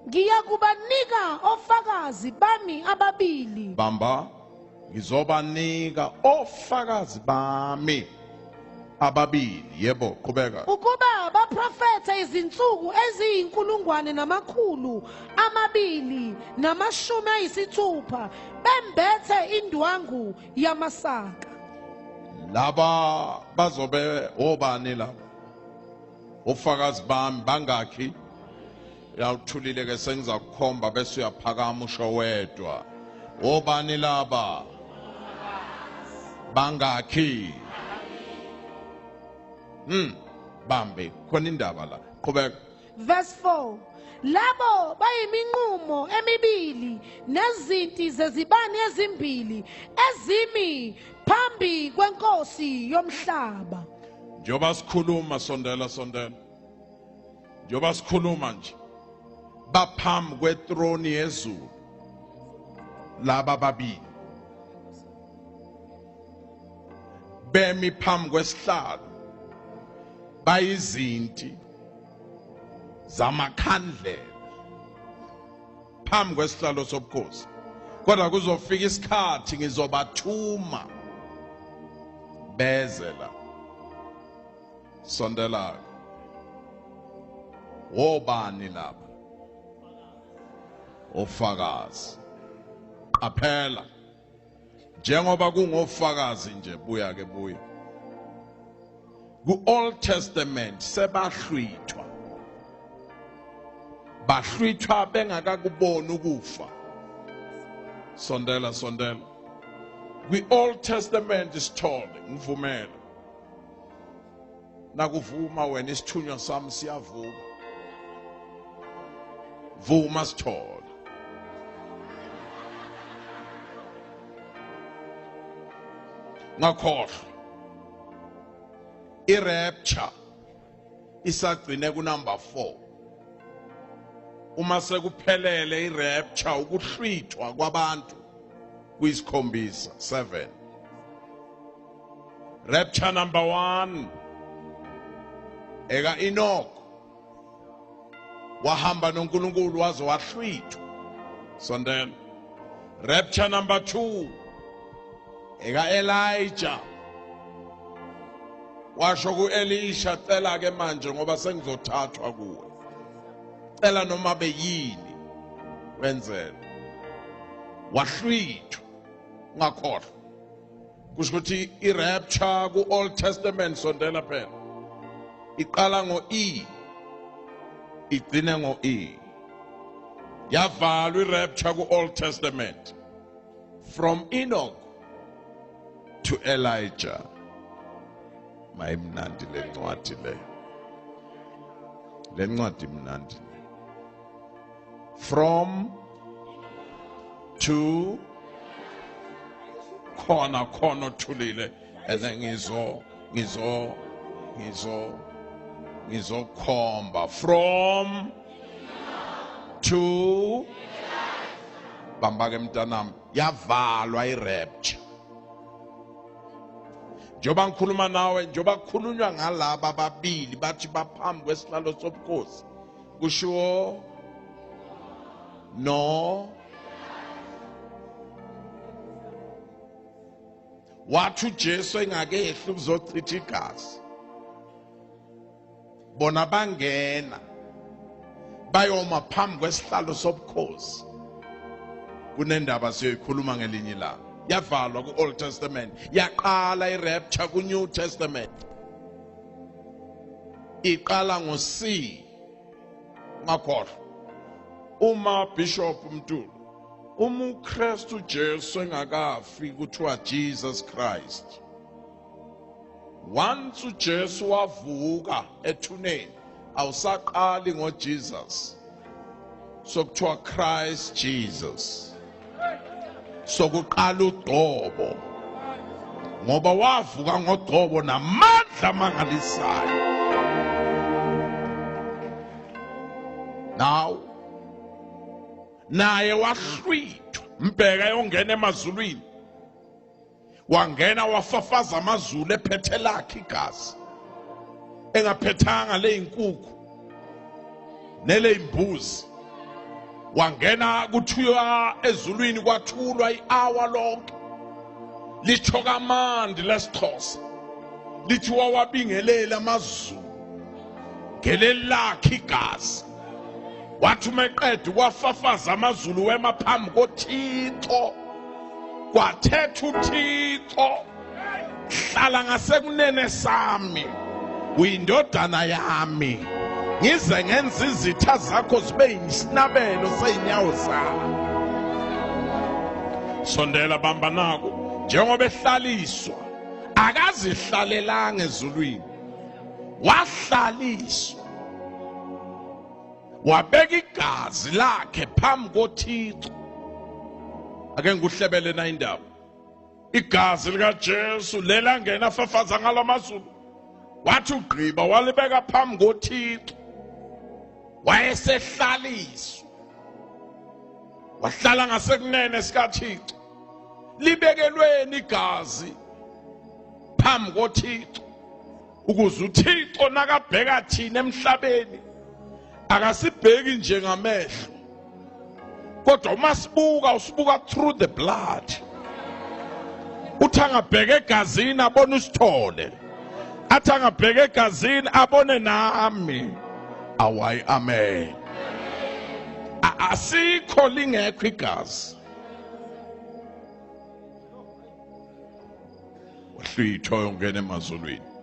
Ngiyakubanika ofakazi bami ababili. Bamba, ngizobanika ofakazi bami ababili. Yebo, qhubeka. Ukuba baprofethe izinsuku eziyinkulungwane namakhulu amabili namashumi ayisithupha bembethe indwangu yamasaka. Laba bazobe obani laba? Ofakazi bami bangakhi? Yawuthulile ke sengizakukhomba bese uyaphakama usho wedwa. Obani laba? Bangakhi? Bambe, khona indaba la. Qhubeka. Verse 4. Labo bayiminqumo emibili nezinti zezibani ezimbili ezimi phambi kwenkosi yomhlaba. Njoba sikhuluma sondela. Njoba sikhuluma nje. Baphambi kwethrone yezulu. Laba babili. Bemi phambi kwesihlalo. Bayizinti zamakhandlela phambi kwesihlalo sobukhosi. Kodwa kuzofika isikhathi ngizobathuma beze la. Sondela. Wobani laba? Ofakazi. Qaphela. Njengoba kungofakazi nje buya ke buya. Ku-Old Testament sebahlwithwa. Bahlwithwa bengakakuboni ukufa. Sondela. Kwi-Old Testament isithole ngivumela. Nakuvuma wena isithunywa sami siyavuka. Vuma sithole. Ngakhohlwa. I-rapture isagcine ku-number 4. Uma sekuphelele i-rapture ukuhlwithwa kwabantu kuyisikhombisa 7. Rapture number 1. Eka Enoch wahamba noNkulunkulu waze wahlwithwa. Sondela. Rapture number 2. Eka Elijah washo ku-Elisha, cela ke manje ngoba sengizothathwa kuwe. Cela noma beyini wenzela. Wahlwithwa ngakhohlwa. Kusho ukuthi i-rapture ku-Old Testament sondela phela. Iqala ngo-E. Igcine ngo-E. Yavalwa i-rapture ku-Old Testament. From Enoch to Elijah. Mayimnandi le ncwadi le. Le ncwadi mnandi. From to khona thulile ene ngizokhomba from to bamba ke mntanami yavalwa i-rapture. Njoba ngikhuluma nawe, njoba kukhulunywa ngalaba babili bathi baphambi kwesihlalo sobukhosi. Kusho no. Wathi uJesu engakehli ukuzochitha igazi. Bona bangena bayoma phambi kwesihlalo sobukhosi. Kunendaba siyoyikhuluma ngelinye ilanga. Yavalwa ku-Old Testament. Yaqala i-rapture ku-New Testament. Iqala ngo-C. Ngakhohlwa. Uma Bishop Mtulu, uma uKristu Jesu engakafi kuthiwa Jesus Christ. Once uJesu wavuka ethuneni, awusaqali ngoJesus. Sokuthiwa Christ Jesus. Sokuqala uDobo. Ngoba wavuka ngoDobo namandla amangalisayo. Now naye wahlwithwa mbheka yongena emazulwini. Wangena wafafaza amazulu ephethe lakhe igazi. Engaphethanga le inkukhu nele imbuzi. wangena kuthiwa ezulwini kwathulwa i-hour lonke litsho kamandi lesixhosa lithi wawabingelela amazulu ngeleli lakhe igazi wathi umeqeda wafafaza amazulu wema phambi koThixo kwathetha uThixo hlala ngasekunene sami uyindodana yami ngize ngenza izitha zakho zibe yisinabelo seinyawo zakho. Sondela bamba nako njengoba ehlaliswa akazihlalelanga ezulwini wahlaliswa wabeka igazi lakhe phambi koThixo. Ake nguhlebele na indaba igazi likaJesu lelangena fafaza ngalamazulu wathi ugqiba walibeka phambi koThixo wayesehlaliswa wahlala ngasekunene sikaThixo. Libekelweni igazi phambi koThixo ukuze uThixo nakabheka thina emhlabeni akasibheki nje ngamehlo kodwa uma sibuka usibuka through the blood. Uthi angabheka egazini abone usithole athi angabheka egazini abone nami. Awayi amen. Asikho lingekho igazi wahlwitho yongena emazulwini.